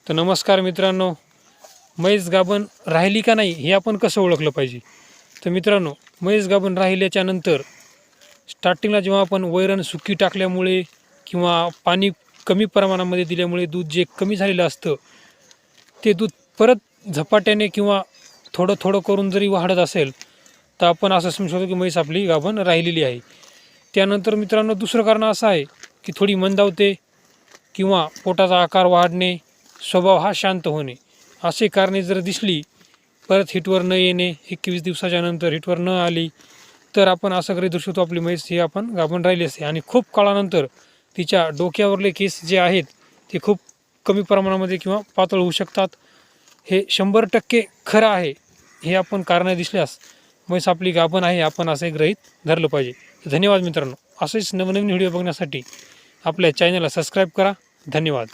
तर नमस्कार मित्रांनो, म्हैस गाभण राहिली का नाही हे आपण कसं ओळखलं पाहिजे? तर मित्रांनो, म्हैस गाभण राहिल्याच्या नंतर स्टार्टिंगला जेव्हा आपण वैरण सुकी टाकल्यामुळे किंवा पाणी कमी प्रमाणामध्ये दिल्यामुळे दूध जे कमी झालेलं असतं ते दूध परत झपाट्याने किंवा थोडं थोडं करून जरी वाढत असेल तर आपण असं समजू शकतो की म्हैस आपली गाभण राहिलेली आहे. त्यानंतर मित्रांनो, दुसरं कारण असं आहे की थोडी मंदावते किंवा पोटाचा आकार वाढणे, स्वभाव हा शांत होणे, अशी कारणे जर दिसली, परत हिटवर न येणे, 21 दिवसाच्या नंतर हिटवर न आली, तर आपण असं गृहीत धरू शकतो आपली म्हैस ही आपण गाभण राहिली असते. आणि खूप काळानंतर तिच्या डोक्यावरले केस जे आहेत ते खूप कमी प्रमाणामध्ये किंवा पातळ होऊ शकतात. हे 100% खरं आहे. हे आपण कारणं दिसल्यास म्हैस आपली गाभण आहे आपण असे गृहीत धरलं पाहिजे. धन्यवाद मित्रांनो. असेच नवनवीन व्हिडिओ बघण्यासाठी आपल्या चॅनलला सबस्क्राईब करा. धन्यवाद.